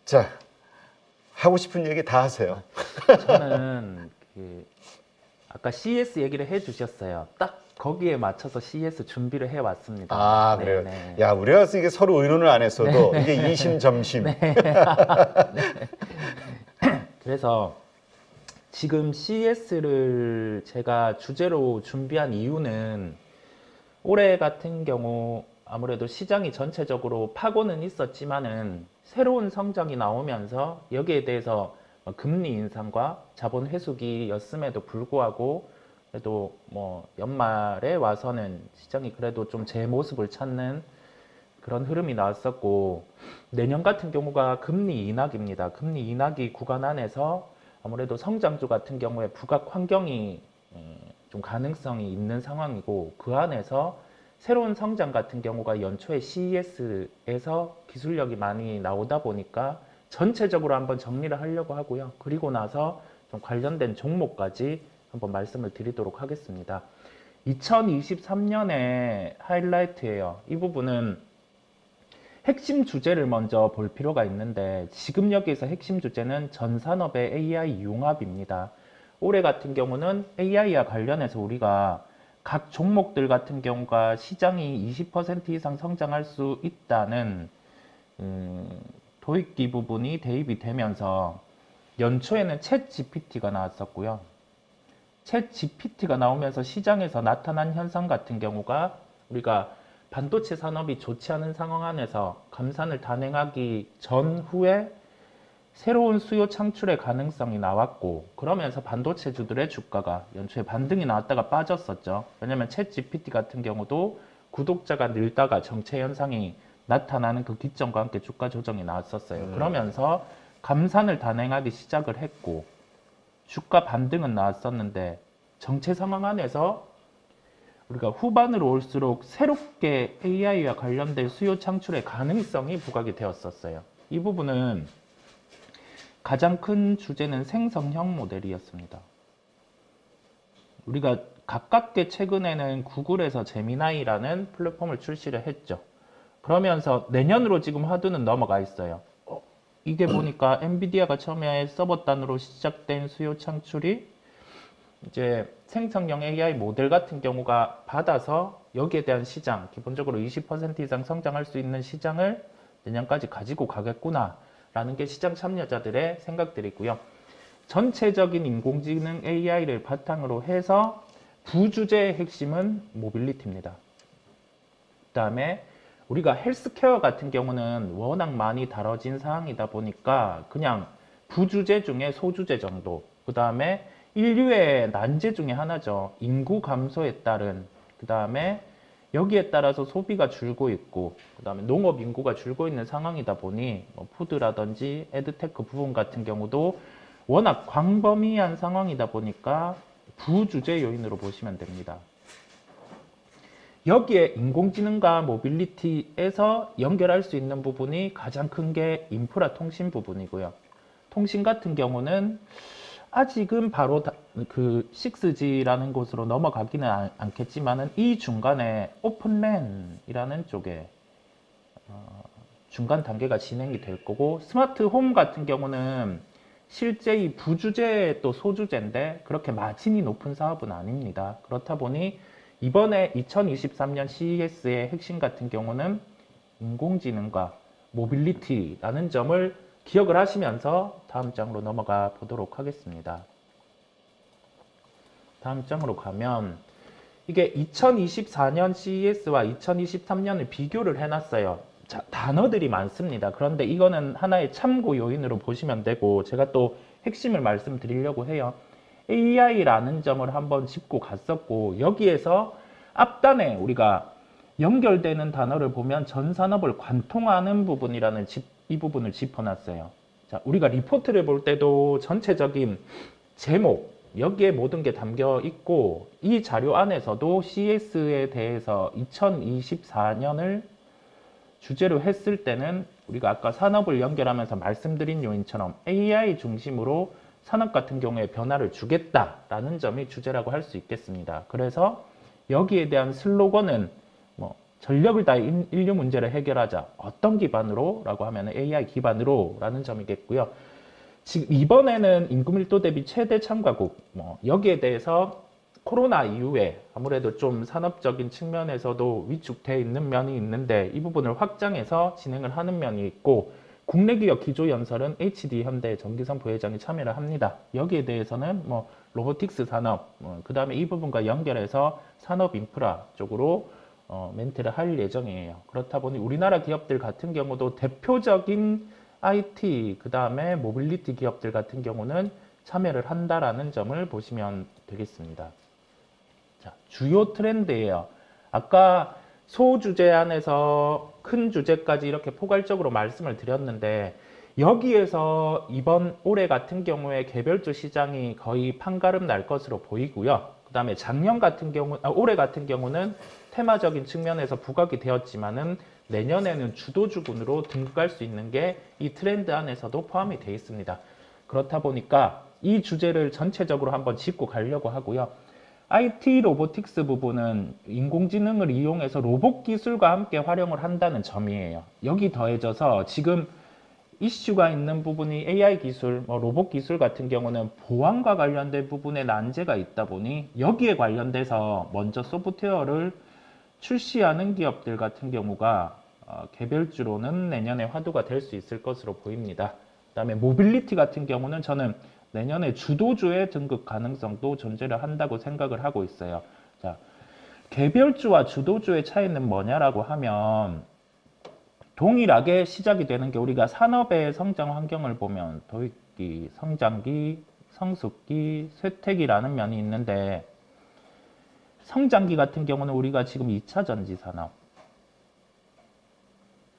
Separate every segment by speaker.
Speaker 1: 자, 하고 싶은 얘기 다 하세요.
Speaker 2: 저는 아까 CS 얘기를 해주셨어요. 딱 거기에 맞춰서 CS 준비를 해왔습니다.
Speaker 1: 아,
Speaker 2: 네,
Speaker 1: 그래요.
Speaker 2: 네.
Speaker 1: 야, 우리가 이게 서로 의논을 안 했어도 이게 이심점심.
Speaker 2: 그래서 지금 CS를 제가 주제로 준비한 이유는 올해 같은 경우 아무래도 시장이 전체적으로 파고는 있었지만은 새로운 성장이 나오면서 여기에 대해서 금리 인상과 자본 회수기였음에도 불구하고 그래도 뭐 연말에 와서는 시장이 그래도 좀 제 모습을 찾는 그런 흐름이 나왔었고, 내년 같은 경우가 금리 인하기입니다. 금리 인하기 구간 안에서 아무래도 성장주 같은 경우에 부각 환경이 좀 가능성이 있는 상황이고, 그 안에서 새로운 성장 같은 경우가 연초에 CES에서 기술력이 많이 나오다 보니까 전체적으로 한번 정리를 하려고 하고요. 그리고 나서 좀 관련된 종목까지 한번 말씀을 드리도록 하겠습니다. 2023년의 하이라이트예요. 이 부분은 핵심 주제를 먼저 볼 필요가 있는데, 지금 여기에서 핵심 주제는 전 산업의 AI 융합입니다. 올해 같은 경우는 AI와 관련해서 우리가 각 종목들 같은 경우가 시장이 20% 이상 성장할 수 있다는 도입기 부분이 대입이 되면서 연초에는 챗 GPT가 나왔었고요. 챗 GPT가 나오면서 시장에서 나타난 현상 같은 경우가 우리가 반도체 산업이 좋지 않은 상황 안에서 감산을 단행하기 전후에 새로운 수요 창출의 가능성이 나왔고, 그러면서 반도체주들의 주가가 연초에 반등이 나왔다가 빠졌었죠. 왜냐면 챗 GPT 같은 경우도 구독자가 늘다가 정체 현상이 나타나는 그 기점과 함께 주가 조정이 나왔었어요. 그러면서 감산을 단행하기 시작을 했고 주가 반등은 나왔었는데, 정체 상황 안에서 우리가 후반으로 올수록 새롭게 AI와 관련된 수요 창출의 가능성이 부각이 되었었어요. 이 부분은 가장 큰 주제는 생성형 모델이었습니다. 우리가 가깝게 최근에는 구글에서 제미나이라는 플랫폼을 출시를 했죠. 그러면서 내년으로 지금 화두는 넘어가 있어요. 이게 보니까 엔비디아가 처음에 서버단으로 시작된 수요 창출이 이제 생성형 AI 모델 같은 경우가 받아서 여기에 대한 시장, 기본적으로 20% 이상 성장할 수 있는 시장을 내년까지 가지고 가겠구나 라는 게 시장 참여자들의 생각들이고요. 전체적인 인공지능 AI를 바탕으로 해서 부주제의 핵심은 모빌리티입니다. 그 다음에 우리가 헬스케어 같은 경우는 워낙 많이 다뤄진 사항이다 보니까 그냥 부주제 중에 소주제 정도, 그 다음에 인류의 난제 중에 하나죠. 인구 감소에 따른, 그 다음에 여기에 따라서 소비가 줄고 있고, 그 다음에 농업 인구가 줄고 있는 상황이다 보니 뭐 푸드라든지 에드테크 부분 같은 경우도 워낙 광범위한 상황이다 보니까 부주제 요인으로 보시면 됩니다. 여기에 인공지능과 모빌리티에서 연결할 수 있는 부분이 가장 큰 게 인프라 통신 부분이고요. 통신 같은 경우는 아직은 바로 그 6G라는 곳으로 넘어가기는 않겠지만은 이 중간에 오픈랜이라는 쪽에 중간 단계가 진행이 될 거고, 스마트 홈 같은 경우는 실제 이 부주제 또 소주제인데 그렇게 마진이 높은 사업은 아닙니다. 그렇다 보니 이번에 2023년 CES의 핵심 같은 경우는 인공지능과 모빌리티라는 점을 기억을 하시면서 다음 장으로 넘어가 보도록 하겠습니다. 다음 장으로 가면 이게 2024년 CES와 2023년을 비교를 해놨어요. 자, 단어들이 많습니다. 그런데 이거는 하나의 참고 요인으로 보시면 되고, 제가 또 핵심을 말씀드리려고 해요. AI라는 점을 한번 짚고 갔었고, 여기에서 앞단에 우리가 연결되는 단어를 보면 전 산업을 관통하는 부분이라는 이 부분을 짚어놨어요. 자, 우리가 리포트를 볼 때도 전체적인 제목, 여기에 모든 게 담겨 있고, 이 자료 안에서도 CS에 대해서 2024년을 주제로 했을 때는 우리가 아까 산업을 연결하면서 말씀드린 요인처럼 AI 중심으로 산업 같은 경우에 변화를 주겠다라는 점이 주제라고 할 수 있겠습니다. 그래서 여기에 대한 슬로건은 뭐 전력을 다해 인류 문제를 해결하자. 어떤 기반으로? 라고 하면 AI 기반으로 라는 점이겠고요. 지금 이번에는 인구 밀도 대비 최대 참가국, 여기에 대해서 코로나 이후에 아무래도 좀 산업적인 측면에서도 위축되어 있는 면이 있는데 이 부분을 확장해서 진행을 하는 면이 있고, 국내 기업 기조연설은 HD 현대 정기성 부회장이 참여를 합니다. 여기에 대해서는 로보틱스 산업, 그 다음에 이 부분과 연결해서 산업 인프라 쪽으로 멘트를 할 예정이에요. 그렇다 보니 우리나라 기업들 같은 경우도 대표적인 IT, 그 다음에 모빌리티 기업들 같은 경우는 참여를 한다라는 점을 보시면 되겠습니다. 자, 주요 트렌드예요. 아까 소주제 안에서 큰 주제까지 이렇게 포괄적으로 말씀을 드렸는데, 여기에서 이번 올해 같은 경우에 개별주 시장이 거의 판가름 날 것으로 보이고요. 그 다음에 작년 같은 경우, 올해 같은 경우는 테마적인 측면에서 부각이 되었지만은 내년에는 주도주군으로 등극할 수 있는 게 이 트렌드 안에서도 포함이 되어 있습니다. 그렇다 보니까 이 주제를 전체적으로 한번 짚고 가려고 하고요. IT 로보틱스 부분은 인공지능을 이용해서 로봇 기술과 함께 활용을 한다는 점이에요. 여기 더해져서 지금 이슈가 있는 부분이 AI 기술, 로봇 기술 같은 경우는 보안과 관련된 부분에 난제가 있다 보니 여기에 관련돼서 먼저 소프트웨어를 출시하는 기업들 같은 경우가 개별주로는 내년에 화두가 될 수 있을 것으로 보입니다. 그 다음에 모빌리티 같은 경우는 저는 내년에 주도주의 등극 가능성도 존재를 한다고 생각을 하고 있어요. 자, 개별주와 주도주의 차이는 뭐냐라고 하면 동일하게 시작이 되는 게, 우리가 산업의 성장 환경을 보면 도입기, 성장기, 성숙기, 쇠퇴기라는 면이 있는데, 성장기 같은 경우는 우리가 지금 2차 전지 산업,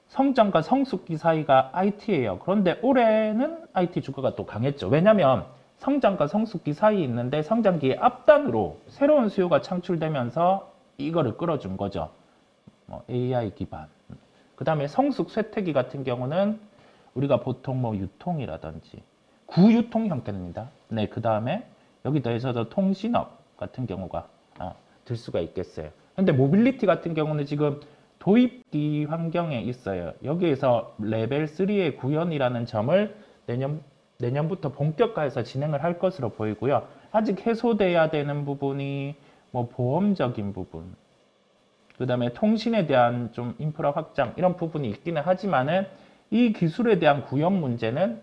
Speaker 2: 성장과 성숙기 사이가 IT예요. 그런데 올해는 IT 주가가 또 강했죠. 왜냐하면 성장과 성숙기 사이에 있는데 성장기의 앞단으로 새로운 수요가 창출되면서 이거를 끌어준 거죠. AI 기반. 그 다음에 성숙 쇠퇴기 같은 경우는 우리가 보통 유통이라든지 구유통 형태입니다. 네, 그 다음에 여기 더해서 통신업 같은 경우가 들 수가 있겠어요. 근데 모빌리티 같은 경우는 지금 도입기 환경에 있어요. 여기에서 레벨 3의 구현이라는 점을 내년부터 본격화해서 진행을 할 것으로 보이고요. 아직 해소돼야 되는 부분이 보험적인 부분, 그 다음에 통신에 대한 좀 인프라 확장, 이런 부분이 있기는 하지만은 이 기술에 대한 구현 문제는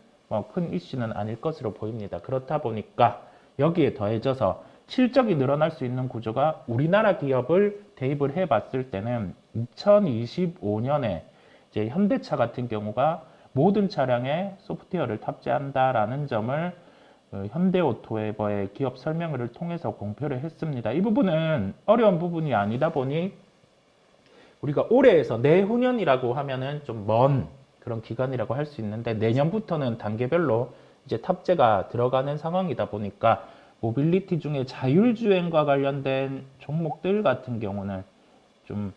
Speaker 2: 큰 이슈는 아닐 것으로 보입니다. 그렇다 보니까 여기에 더해져서 실적이 늘어날 수 있는 구조가, 우리나라 기업을 대입을 해봤을 때는 2025년에 이제 현대차 같은 경우가 모든 차량에 소프트웨어를 탑재한다라는 점을 현대오토웨버의 기업 설명회를 통해서 공표를 했습니다. 이 부분은 어려운 부분이 아니다 보니 우리가 올해에서 내후년이라고 하면은 좀 먼 그런 기간이라고 할 수 있는데, 내년부터는 단계별로 이제 탑재가 들어가는 상황이다 보니까 모빌리티 중에 자율주행과 관련된 종목들 같은 경우는 좀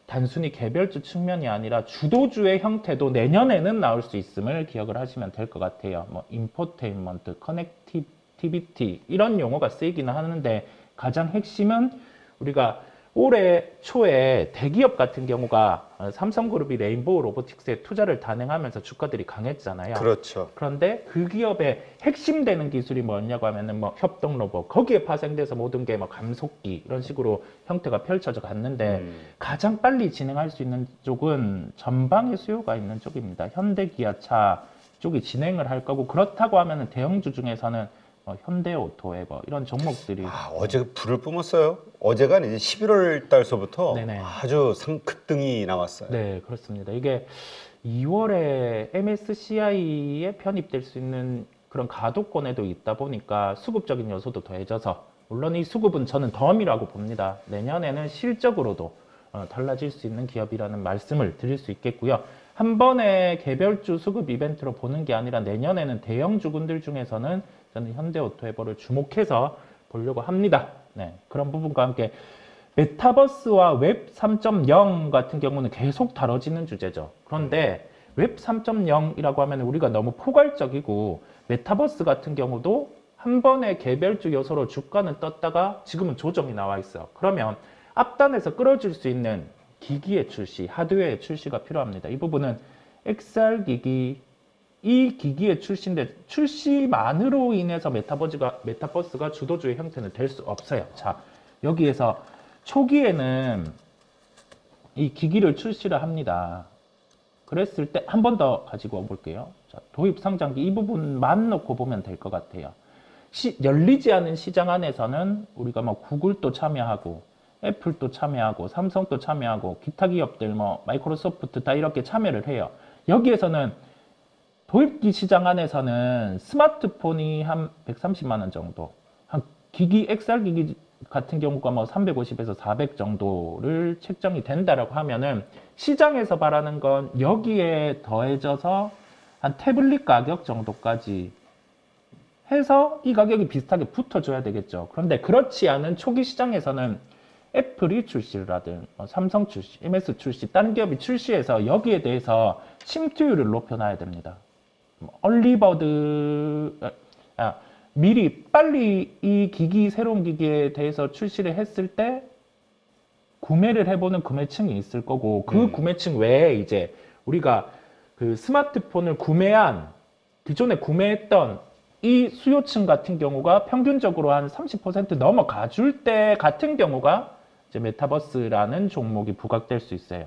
Speaker 2: 단순히 개별주 측면이 아니라 주도주의 형태도 내년에는 나올 수 있음을 기억을 하시면 될 것 같아요. 인포테인먼트, 커넥티비티 이런 용어가 쓰이기는 하는데, 가장 핵심은 우리가 올해 초에 대기업 같은 경우가 삼성그룹이 레인보우 로보틱스에 투자를 단행하면서 주가들이 강했잖아요.
Speaker 1: 그렇죠.
Speaker 2: 그런데 그 기업의 핵심 되는 기술이 뭐냐고 하면은 협동 로봇, 거기에 파생돼서 모든 게 감속기 이런 식으로 형태가 펼쳐져 갔는데, 가장 빨리 진행할 수 있는 쪽은 전방의 수요가 있는 쪽입니다. 현대 기아차 쪽이 진행을 할 거고, 그렇다고 하면은 대형주 중에서는 현대오토웨버 이런 종목들이
Speaker 1: 어제 불을 뿜었어요. 어제가 이제 11월 달서부터
Speaker 2: 네네.
Speaker 1: 아주 급등이 나왔어요.
Speaker 2: 네, 그렇습니다. 이게 2월에 MSCI에 편입될 수 있는 그런 가독권에도 있다 보니까 수급적인 요소도 더해져서, 물론 이 수급은 저는 덤이라고 봅니다. 내년에는 실적으로도 달라질 수 있는 기업이라는 말씀을 드릴 수 있겠고요. 한 번에 개별주 수급 이벤트로 보는 게 아니라 내년에는 대형 주군들 중에서는 저는 현대오토웨버를 주목해서 보려고 합니다. 네, 그런 부분과 함께 메타버스와 웹 3.0 같은 경우는 계속 다뤄지는 주제죠. 그런데 웹 3.0이라고 하면 우리가 너무 포괄적이고, 메타버스 같은 경우도 한 번에 개별주 요소로 주가는 떴다가 지금은 조정이 나와 있어요. 그러면 앞단에서 끌어줄 수 있는 기기의 출시, 하드웨어의 출시가 필요합니다. 이 부분은 XR 기기, 이 기기의 출시인데 출시만으로 인해서 메타버스가 주도주의 형태는 될 수 없어요. 자, 여기에서 초기에는 이 기기를 출시를 합니다. 그랬을 때 한 번 더 가지고 와볼게요. 자, 도입 상장기 이 부분만 놓고 보면 될 것 같아요. 열리지 않은 시장 안에서는 우리가 뭐 구글도 참여하고 애플도 참여하고 삼성도 참여하고 기타 기업들 뭐 마이크로소프트 다 이렇게 참여를 해요. 여기에서는 도입기 시장 안에서는 스마트폰이 한 130만 원 정도, 한 기기 XR 기기 같은 경우가 뭐 350에서 400 정도를 책정이 된다라고 하면은 시장에서 바라는 건 여기에 더해져서 한 태블릿 가격 정도까지 해서 이 가격이 비슷하게 붙어줘야 되겠죠. 그런데 그렇지 않은 초기 시장에서는 애플이 출시를 하든 삼성 출시, MS 출시, 다른 기업이 출시해서 여기에 대해서 침투율을 높여놔야 됩니다. 미리 빨리 이 기기, 새로운 기기에 대해서 출시를 했을 때 구매를 해보는 구매층이 있을 거고, 그 구매층 외에 이제 우리가 그 스마트폰을 기존에 구매했던 이 수요층 같은 경우가 평균적으로 한 30% 넘어가 줄 때 같은 경우가 이제 메타버스라는 종목이 부각될 수 있어요.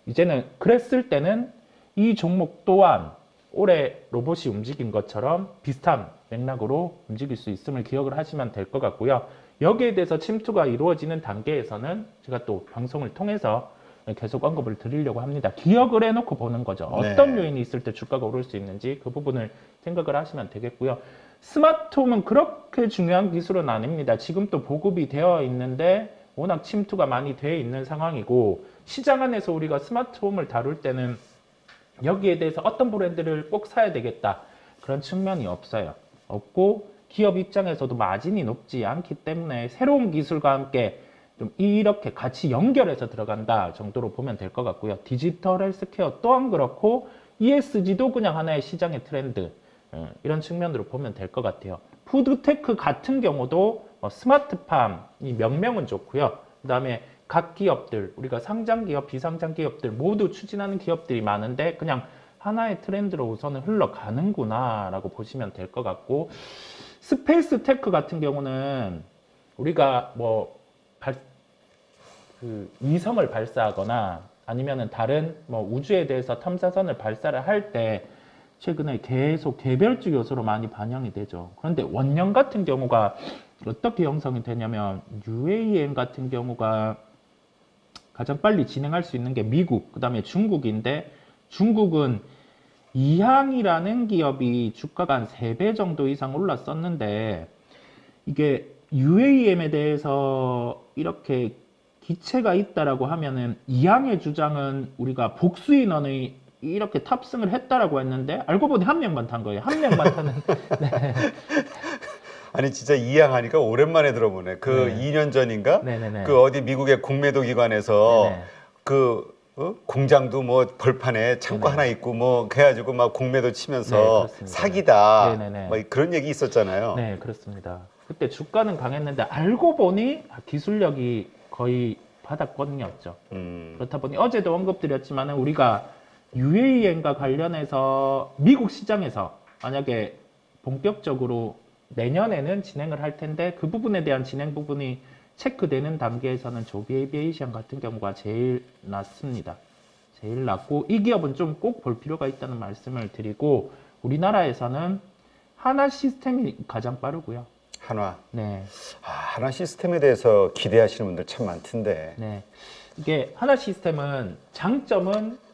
Speaker 2: 이제는 그랬을 때는 이 종목 또한 올해 로봇이 움직인 것처럼 비슷한 맥락으로 움직일 수 있음을 기억을 하시면 될 것 같고요. 여기에 대해서 침투가 이루어지는 단계에서는 제가 또 방송을 통해서 계속 언급을 드리려고 합니다. 기억을 해놓고 보는 거죠. 어떤 요인이 있을 때 주가가 오를 수 있는지 그 부분을 생각을 하시면 되겠고요. 스마트홈은 그렇게 중요한 기술은 아닙니다. 지금 또 보급이 되어 있는데 워낙 침투가 많이 되어 있는 상황이고, 시장 안에서 우리가 스마트홈을 다룰 때는 여기에 대해서 어떤 브랜드를 꼭 사야 되겠다 그런 측면이 없고, 기업 입장에서도 마진이 높지 않기 때문에 새로운 기술과 함께 좀 이렇게 같이 연결해서 들어간다 정도로 보면 될 것 같고요. 디지털 헬스케어 또한 그렇고 ESG도 그냥 하나의 시장의 트렌드, 이런 측면으로 보면 될 것 같아요. 푸드테크 같은 경우도 스마트팜, 이 명명은 좋고요. 그 다음에 각 기업들, 우리가 상장기업, 비상장기업들 모두 추진하는 기업들이 많은데 그냥 하나의 트렌드로 우선은 흘러가는구나 라고 보시면 될 것 같고, 스페이스 테크 같은 경우는 우리가 뭐 위성을 발사하거나 아니면은 다른 뭐 우주에 대해서 탐사선을 발사를 할 때 최근에 계속 개별주 요소로 많이 반영이 되죠. 그런데 원형 같은 경우가 어떻게 형성이 되냐면, UAM 같은 경우가 가장 빨리 진행할 수 있는 게 미국, 그 다음에 중국인데, 중국은 이항이라는 기업이 주가가 한 3배 정도 이상 올랐었는데, 이게 UAM에 대해서 이렇게 기체가 있다라고 하면은 이항의 주장은 우리가 복수 인원의 이렇게 탑승을 했다라고 했는데, 알고 보니 한 명만 탄 거예요. 한 명만 타는. 네.
Speaker 1: 아니 진짜 이양하니까 오랜만에 들어보네. 그
Speaker 2: 네.
Speaker 1: 2년 전인가?
Speaker 2: 네네네.
Speaker 1: 그 어디 미국의 공매도 기관에서
Speaker 2: 네네.
Speaker 1: 그 공장도 뭐 벌판에 창고
Speaker 2: 네네.
Speaker 1: 하나 있고 뭐 그래가지고 막 공매도
Speaker 2: 네,
Speaker 1: 치면서
Speaker 2: 그렇습니다.
Speaker 1: 사기다.
Speaker 2: 네네네.
Speaker 1: 뭐 그런 얘기 있었잖아요.
Speaker 2: 네, 그렇습니다. 그때 주가는 강했는데 알고 보니 기술력이 거의 바닥권이었죠. 그렇다 보니 어제도 언급드렸지만 우리가 UAM과 관련해서 미국 시장에서 만약에 본격적으로 내년에는 진행을 할 텐데, 그 부분에 대한 진행 부분이 체크되는 단계에서는 조비 에비에이션 같은 경우가 제일 낮습니다. 제일 낮고, 이 기업은 좀 꼭 볼 필요가 있다는 말씀을 드리고, 우리나라에서는 하나 시스템이 가장 빠르고요.
Speaker 1: 한화.
Speaker 2: 네.
Speaker 1: 한화 시스템에 대해서 기대하시는 분들 참 많던데.
Speaker 2: 네. 이게 하나 시스템은 장점은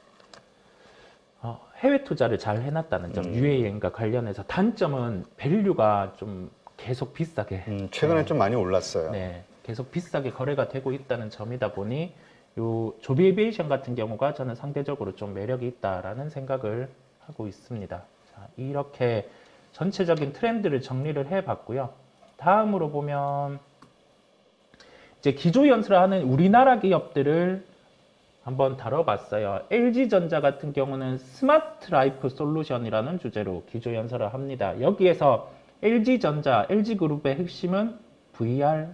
Speaker 2: 해외 투자를 잘 해놨다는 점, UAM과 관련해서. 단점은 밸류가 좀 계속 비싸게.
Speaker 1: 최근에
Speaker 2: 네.
Speaker 1: 좀 많이 올랐어요.
Speaker 2: 네. 계속 비싸게 거래가 되고 있다는 점이다 보니 요 조비 에비에이션 같은 경우가 저는 상대적으로 좀 매력이 있다라는 생각을 하고 있습니다. 자, 이렇게 전체적인 트렌드를 정리를 해봤고요. 다음으로 보면 이제 기조 연설을 하는 우리나라 기업들을 한번 다뤄봤어요. LG전자 같은 경우는 스마트 라이프 솔루션이라는 주제로 기조 연설을 합니다. 여기에서 LG전자, LG그룹의 핵심은 VR,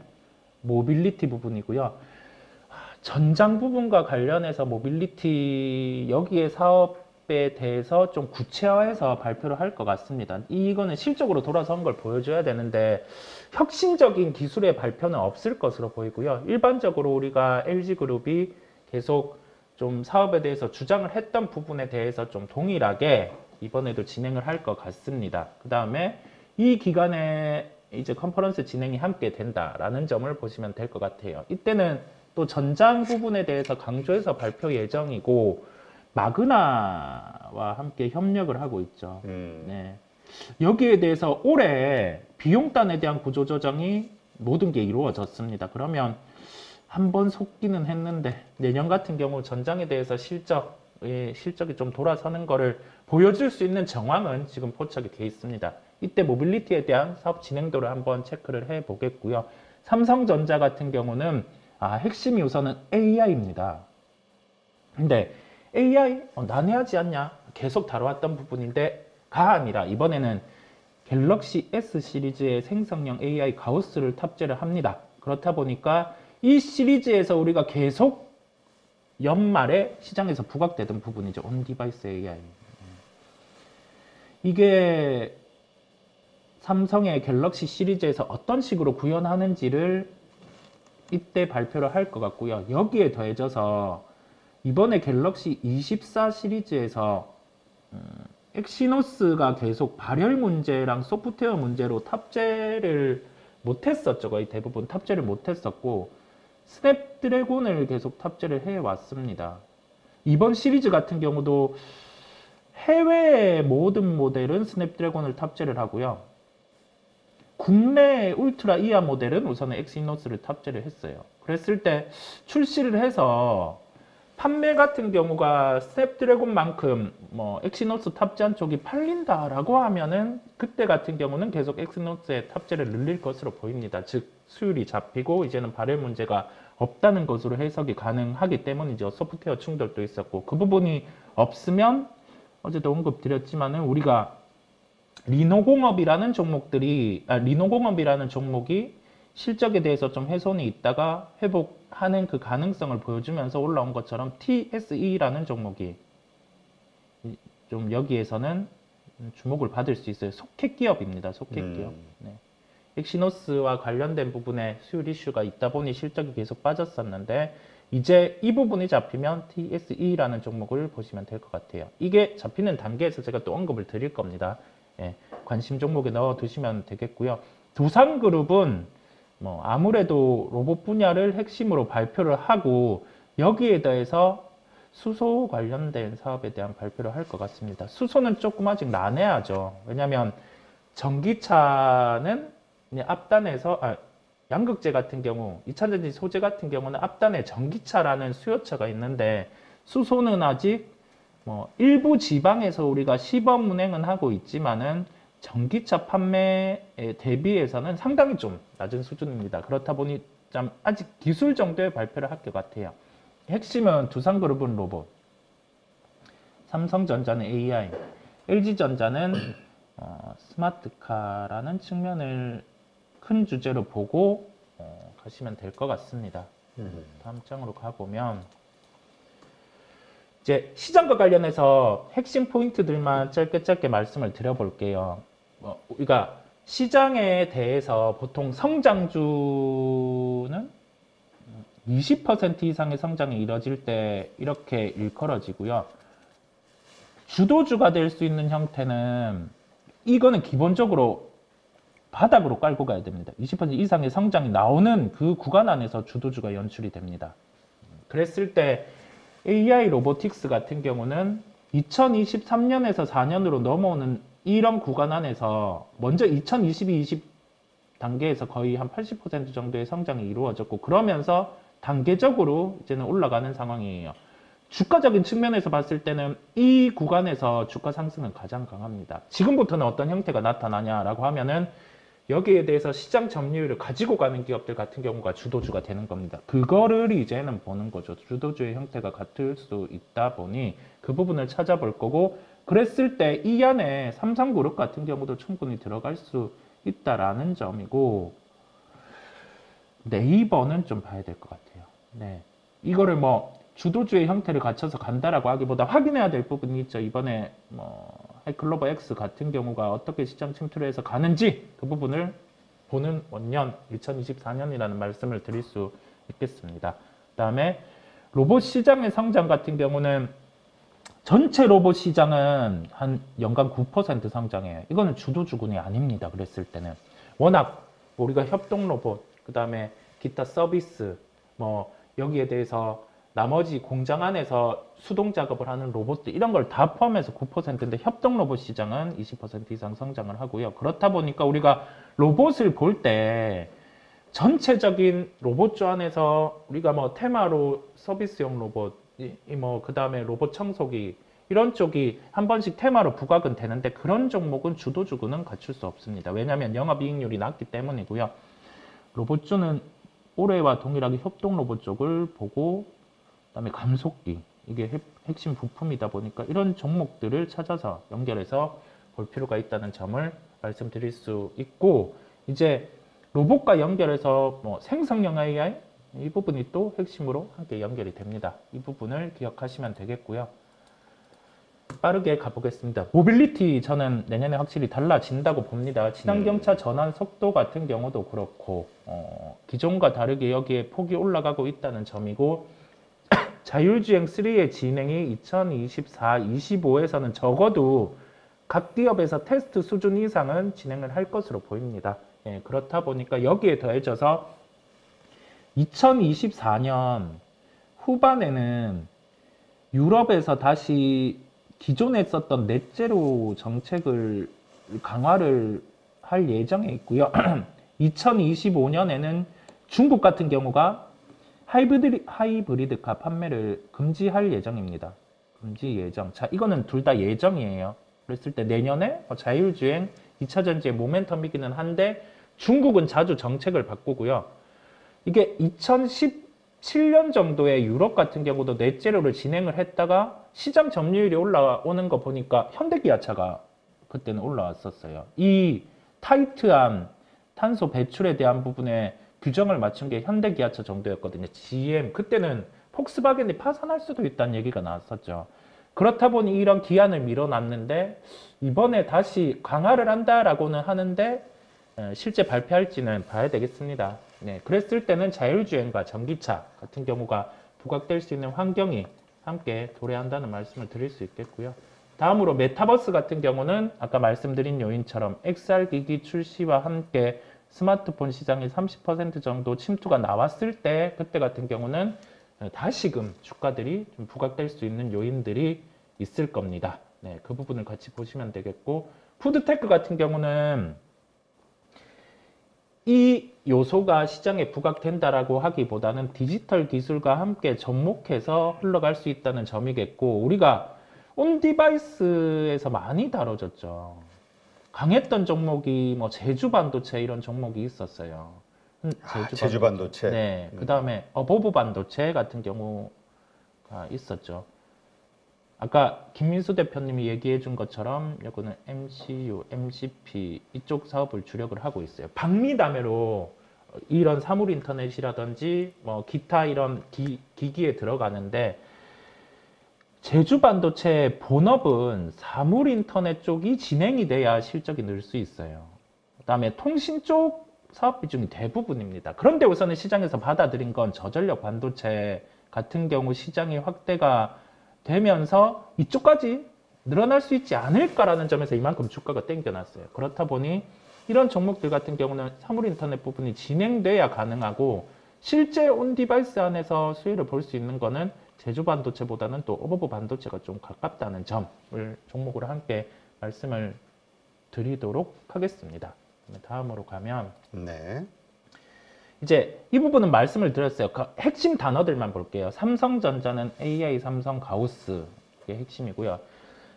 Speaker 2: 모빌리티 부분이고요. 전장 부분과 관련해서 모빌리티 여기에 사업에 대해서 좀 구체화해서 발표를 할 것 같습니다. 이거는 실적으로 돌아선 걸 보여줘야 되는데 혁신적인 기술의 발표는 없을 것으로 보이고요. 일반적으로 우리가 LG그룹이 계속 좀 사업에 대해서 주장을 했던 부분에 대해서 좀 동일하게 이번에도 진행을 할 것 같습니다. 그 다음에 이 기간에 이제 컨퍼런스 진행이 함께 된다라는 점을 보시면 될 것 같아요. 이때는 또 전장 부분에 대해서 강조해서 발표 예정이고 마그나와 함께 협력을 하고 있죠. 네. 여기에 대해서 올해 비용단에 대한 구조조정이 모든 게 이루어졌습니다. 그러면 한번 속기는 했는데 내년 같은 경우 전장에 대해서 실적이 좀 돌아서는 거를 보여줄 수 있는 정황은 지금 포착이 되어 있습니다. 이때 모빌리티에 대한 사업 진행도를 한번 체크를 해 보겠고요. 삼성전자 같은 경우는 핵심이 우선은 AI입니다. 근데 AI 난해하지 않냐? 계속 다뤄왔던 부분인데가 아니라 이번에는 갤럭시 S 시리즈의 생성형 AI 가우스를 탑재를 합니다. 그렇다 보니까 이 시리즈에서 우리가 계속 연말에 시장에서 부각되던 부분이죠. 온 디바이스 AI. 이게 삼성의 갤럭시 시리즈에서 어떤 식으로 구현하는지를 이때 발표를 할 것 같고요. 여기에 더해져서 이번에 갤럭시 24 시리즈에서 엑시노스가 계속 발열 문제랑 소프트웨어 문제로 탑재를 못했었죠. 거의 대부분 탑재를 못했었고 스냅드래곤을 계속 탑재를 해왔습니다. 이번 시리즈 같은 경우도 해외의 모든 모델은 스냅드래곤을 탑재를 하고요. 국내 울트라 이하 모델은 우선 엑시노스를 탑재를 했어요. 그랬을 때 출시를 해서 판매 같은 경우가 스냅드래곤만큼 엑시노스 탑재한 쪽이 팔린다라고 하면은 그때 같은 경우는 계속 엑시노스의 탑재를 늘릴 것으로 보입니다. 즉 수율이 잡히고 이제는 발열 문제가 없다는 것으로 해석이 가능하기 때문이죠. 소프트웨어 충돌도 있었고 그 부분이 없으면 어제도 언급드렸지만은 우리가 리노공업이라는 종목이 실적에 대해서 좀 훼손이 있다가 회복하는 그 가능성을 보여주면서 올라온 것처럼 TSE라는 종목이 좀 여기에서는 주목을 받을 수 있어요. 소켓 기업입니다. 소켓 기업. 네. 엑시노스와 관련된 부분에 수율 이슈가 있다 보니 실적이 계속 빠졌었는데 이제 이 부분이 잡히면 TSE라는 종목을 보시면 될 것 같아요. 이게 잡히는 단계에서 제가 또 언급을 드릴 겁니다. 예, 관심 종목에 넣어 두시면 되겠고요. 두산그룹은 아무래도 로봇 분야를 핵심으로 발표를 하고 여기에 대해서 수소 관련된 사업에 대한 발표를 할 것 같습니다. 수소는 조금 아직 난해하죠. 왜냐하면 전기차는 앞단에서 양극재 같은 경우 2차전지 소재 같은 경우는 앞단에 전기차라는 수요처가 있는데 수소는 아직 일부 지방에서 우리가 시범 운행은 하고 있지만은 전기차 판매에 대비해서는 상당히 좀 낮은 수준입니다. 그렇다 보니 좀 아직 기술 정도의 발표를 할 것 같아요. 핵심은 두산그룹은 로봇, 삼성전자는 AI, LG전자는 스마트카라는 측면을 큰 주제로 보고 가시면 될 것 같습니다. 다음 장으로 가보면 이제 시장과 관련해서 핵심 포인트들만 짧게 말씀을 드려볼게요. 우리가 시장에 대해서 보통 성장주는 20% 이상의 성장이 이뤄질 때 이렇게 일컬어지고요. 주도주가 될 수 있는 형태는 이거는 기본적으로 바닥으로 깔고 가야 됩니다. 20% 이상의 성장이 나오는 그 구간 안에서 주도주가 연출이 됩니다. 그랬을 때 AI 로보틱스 같은 경우는 2023년에서 4년으로 넘어오는 이런 구간 안에서 먼저 2022-20 단계에서 거의 한 80% 정도의 성장이 이루어졌고 그러면서 단계적으로 이제는 올라가는 상황이에요. 주가적인 측면에서 봤을 때는 이 구간에서 주가 상승은 가장 강합니다. 지금부터는 어떤 형태가 나타나냐라고 하면은 여기에 대해서 시장 점유율을 가지고 가는 기업들 같은 경우가 주도주가 되는 겁니다. 그거를 이제는 보는 거죠. 주도주의 형태가 같을 수 있다 보니 그 부분을 찾아볼 거고 그랬을 때 이 안에 삼성그룹 같은 경우도 충분히 들어갈 수 있다라는 점이고 네이버는 좀 봐야 될 것 같아요. 네. 이거를 뭐 주도주의 형태를 갖춰서 간다라고 하기보다 확인해야 될 부분이 있죠. 이번에 뭐 하이클로버 X 같은 경우가 어떻게 시장 침투를 해서 가는지 그 부분을 보는 원년 2024년이라는 말씀을 드릴 수 있겠습니다. 그 다음에 로봇 시장의 성장 같은 경우는 전체 로봇 시장은 한 연간 9% 성장해요. 이거는 주도주군이 아닙니다. 그랬을 때는 워낙 우리가 협동 로봇, 그 다음에 기타 서비스, 뭐 여기에 대해서 나머지 공장 안에서 수동 작업을 하는 로봇들 이런 걸 다 포함해서 9%인데 협동 로봇 시장은 20% 이상 성장을 하고요. 그렇다 보니까 우리가 로봇을 볼 때 전체적인 로봇주 안에서 우리가 뭐 테마로 서비스용 로봇, 뭐 그 다음에 로봇 청소기 이런 쪽이 한 번씩 테마로 부각은 되는데 그런 종목은 주도주구는 갖출 수 없습니다. 왜냐하면 영업이익률이 낮기 때문이고요. 로봇주는 올해와 동일하게 협동 로봇 쪽을 보고 그다음에 감속기 이게 핵심 부품이다 보니까 이런 종목들을 찾아서 연결해서 볼 필요가 있다는 점을 말씀드릴 수 있고 이제 로봇과 연결해서 뭐 생성형 AI 이 부분이 또 핵심으로 함께 연결이 됩니다. 이 부분을 기억하시면 되겠고요. 빠르게 가보겠습니다. 모빌리티 저는 내년에 확실히 달라진다고 봅니다. 친환경차 전환 속도 같은 경우도 그렇고 기존과 다르게 여기에 폭이 올라가고 있다는 점이고 자율주행 3의 진행이 2024-25에서는 적어도 각 기업에서 테스트 수준 이상은 진행을 할 것으로 보입니다. 예, 그렇다 보니까 여기에 더해져서 2024년 후반에는 유럽에서 다시 기존에 썼던 넷제로 정책을 강화를 할 예정에 있고요. 2025년에는 중국 같은 경우가 하이브리드카 판매를 금지할 예정입니다. 금지 예정. 자, 이거는 둘 다 예정이에요. 그랬을 때 내년에 자율주행 2차 전지의 모멘텀이기는 한데 중국은 자주 정책을 바꾸고요. 이게 2017년 정도에 유럽 같은 경우도 넷제로를 진행을 했다가 시장 점유율이 올라오는 거 보니까 현대기아차가 그때는 올라왔었어요. 이 타이트한 탄소 배출에 대한 부분에 규정을 맞춘 게 현대기아차 정도였거든요. GM 그때는 폭스바겐이 파산할 수도 있다는 얘기가 나왔었죠. 그렇다 보니 이런 기한을 밀어놨는데 이번에 다시 강화를 한다라고는 하는데 실제 발표할지는 봐야 되겠습니다. 네, 그랬을 때는 자율주행과 전기차 같은 경우가 부각될 수 있는 환경이 함께 도래한다는 말씀을 드릴 수 있겠고요. 다음으로 메타버스 같은 경우는 아까 말씀드린 요인처럼 XR 기기 출시와 함께 스마트폰 시장이 30% 정도 침투가 나왔을 때 그때 같은 경우는 다시금 주가들이 좀 부각될 수 있는 요인들이 있을 겁니다. 네, 그 부분을 같이 보시면 되겠고 푸드테크 같은 경우는 이 요소가 시장에 부각된다라고 하기보다는 디지털 기술과 함께 접목해서 흘러갈 수 있다는 점이겠고 우리가 온디바이스에서 많이 다뤄졌죠. 강했던 종목이 뭐 제주반도체 이런 종목이 있었어요.
Speaker 1: 제주반도체.
Speaker 2: 네, 그 다음에 어보브 반도체 같은 경우가 있었죠. 아까 김민수 대표님이 얘기해 준 것처럼 여기는 MCU, MCP 이쪽 사업을 주력을 하고 있어요. 박리담회로 이런 사물 인터넷이라든지 뭐 기타 이런 기기에 들어가는데 제주 반도체 본업은 사물 인터넷 쪽이 진행이 돼야 실적이 늘 수 있어요. 그다음에 통신 쪽 사업 비중이 대부분입니다. 그런데 우선은 시장에서 받아들인 건 저전력 반도체 같은 경우 시장이 확대가 되면서 이쪽까지 늘어날 수 있지 않을까라는 점에서 이만큼 주가가 땡겨났어요. 그렇다 보니 이런 종목들 같은 경우는 사물 인터넷 부분이 진행돼야 가능하고 실제 온 디바이스 안에서 수혜를 볼 수 있는 거는 제주 반도체보다는 또 어버브 반도체가 좀 가깝다는 점을 종목으로 함께 말씀을 드리도록 하겠습니다. 다음으로 가면
Speaker 1: 네.
Speaker 2: 이제 이 부분은 말씀을 드렸어요. 핵심 단어들만 볼게요. 삼성전자는 AI 삼성 가우스 이게 핵심이고요.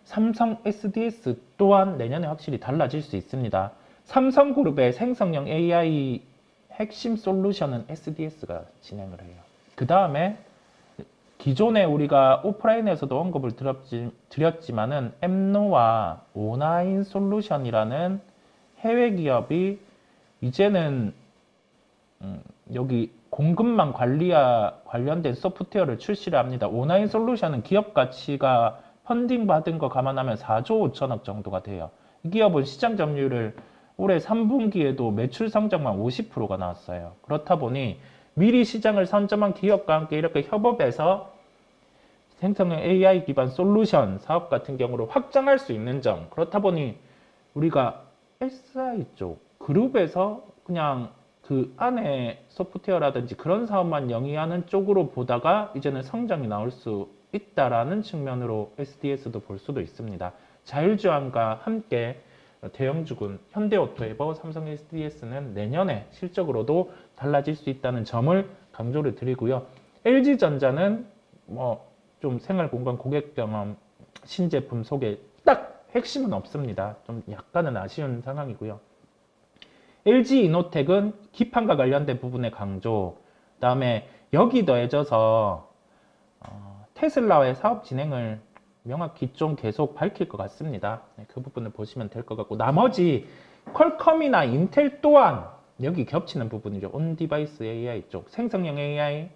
Speaker 2: 삼성 SDS 또한 내년에 확실히 달라질 수 있습니다. 삼성그룹의 생성형 AI 핵심 솔루션은 SDS가 진행을 해요. 그 다음에 기존에 우리가 오프라인에서도 언급을 드렸지만은 엠노와 오나인 솔루션이라는 해외 기업이 이제는 여기 공급망 관리와 관련된 소프트웨어를 출시를 합니다. 오나인 솔루션은 기업 가치가 펀딩 받은 거 감안하면 4조 5천억 정도가 돼요. 이 기업은 시장 점유율을 올해 3분기에도 매출 성장만 50%가 나왔어요. 그렇다 보니 미리 시장을 선점한 기업과 함께 이렇게 협업해서 생성형 AI 기반 솔루션 사업 같은 경우로 확장할 수 있는 점. 그렇다 보니 우리가 SI 쪽 그룹에서 그냥 그 안에 소프트웨어라든지 그런 사업만 영위하는 쪽으로 보다가 이제는 성장이 나올 수 있다라는 측면으로 SDS도 볼 수도 있습니다. 자율주행과 함께 대형주군 현대오토에버, 삼성 SDS는 내년에 실적으로도 달라질 수 있다는 점을 강조를 드리고요. LG전자는 뭐 좀 생활공간 고객 경험 신제품 소개 딱 핵심은 없습니다. 좀 약간은 아쉬운 상황이고요. LG이노텍은 기판과 관련된 부분의 강조, 그 다음에 여기 더해져서 테슬라의 사업 진행을 명확히 좀 계속 밝힐 것 같습니다. 그 부분을 보시면 될 것 같고, 나머지 퀄컴이나 인텔 또한 여기 겹치는 부분이죠. 온 디바이스 AI 쪽, 생성형 AI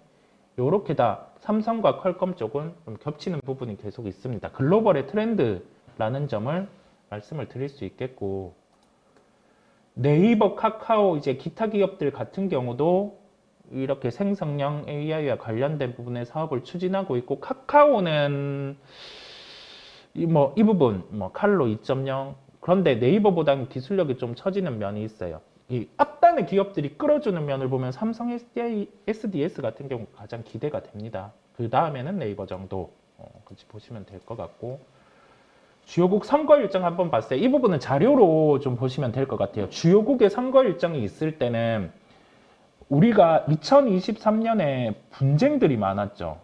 Speaker 2: 요렇게 다 삼성과 퀄컴 쪽은 좀 겹치는 부분이 계속 있습니다. 글로벌의 트렌드라는 점을 말씀을 드릴 수 있겠고, 네이버, 카카오, 이제 기타 기업들 같은 경우도 이렇게 생성형 AI와 관련된 부분의 사업을 추진하고 있고, 카카오는 이 부분 칼로 2.0 그런데 네이버보다는 기술력이 좀 처지는 면이 있어요. 이 앞단의 기업들이 끌어주는 면을 보면 삼성 SDS 같은 경우 가장 기대가 됩니다. 그 다음에는 네이버 정도 같이 보시면 될 것 같고, 주요국 선거 일정 한번 봤어요. 이 부분은 자료로 좀 보시면 될 것 같아요. 주요국의 선거 일정이 있을 때는 우리가 2023년에 분쟁들이 많았죠.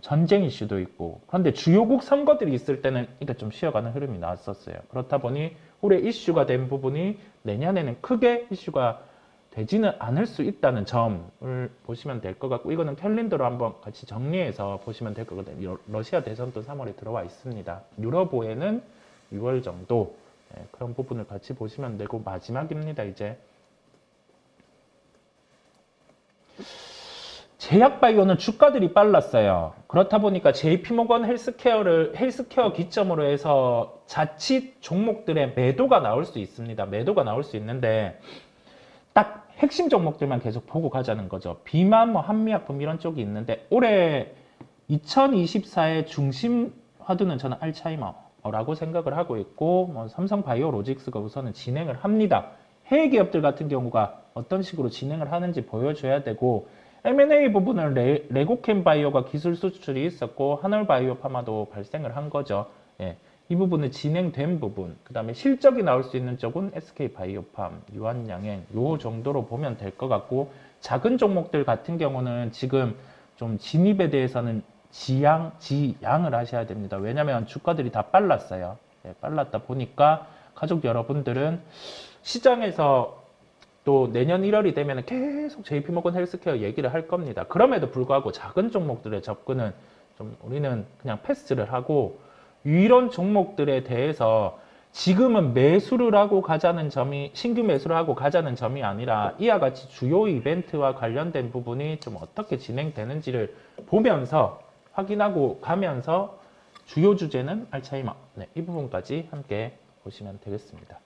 Speaker 2: 전쟁 이슈도 있고, 그런데 주요국 선거들이 있을 때는 이게 좀 쉬어가는 흐름이 나왔었어요. 그렇다 보니 올해 이슈가 된 부분이 내년에는 크게 이슈가 되지는 않을 수 있다는 점을 보시면 될 것 같고, 이거는 캘린더로 한번 같이 정리해서 보시면 될 것 같아요. 러시아 대선도 3월에 들어와 있습니다. 유럽오에는 6월 정도, 그런 부분을 같이 보시면 되고, 마지막입니다. 이제 제약바이오는 주가들이 빨랐어요. 그렇다 보니까 JP모건 헬스케어 기점으로 해서 자칫 종목들의 매도가 나올 수 있습니다. 매도가 나올 수 있는데 딱 핵심 종목들만 계속 보고 가자는 거죠. 비만, 한미약품 이런 쪽이 있는데 올해 2024의 중심 화두는 저는 알츠하이머라고 생각을 하고 있고, 삼성바이오로직스가 우선은 진행을 합니다. 해외 기업들 같은 경우가 어떤 식으로 진행을 하는지 보여줘야 되고, M&A 부분은 레고캠바이오가 기술 수출이 있었고 한올바이오파마도 발생을 한 거죠. 이 부분은 진행된 부분, 그 다음에 실적이 나올 수 있는 쪽은 SK바이오팜, 유한양행 요 정도로 보면 될 것 같고, 작은 종목들 같은 경우는 지금 좀 진입에 대해서는 지양을 하셔야 됩니다. 왜냐하면 주가들이 다 빨랐어요. 빨랐다 보니까 가족 여러분들은 시장에서 또 내년 1월이 되면 계속 JP모건 헬스케어 얘기를 할 겁니다. 그럼에도 불구하고 작은 종목들의 접근은 좀 우리는 그냥 패스를 하고, 이런 종목들에 대해서 지금은 매수를 하고 가자는 점이, 신규 매수를 하고 가자는 점이 아니라 이와 같이 주요 이벤트와 관련된 부분이 좀 어떻게 진행되는지를 보면서 확인하고 가면서 주요 주제는 알츠하이머, 이 부분까지 함께 보시면 되겠습니다.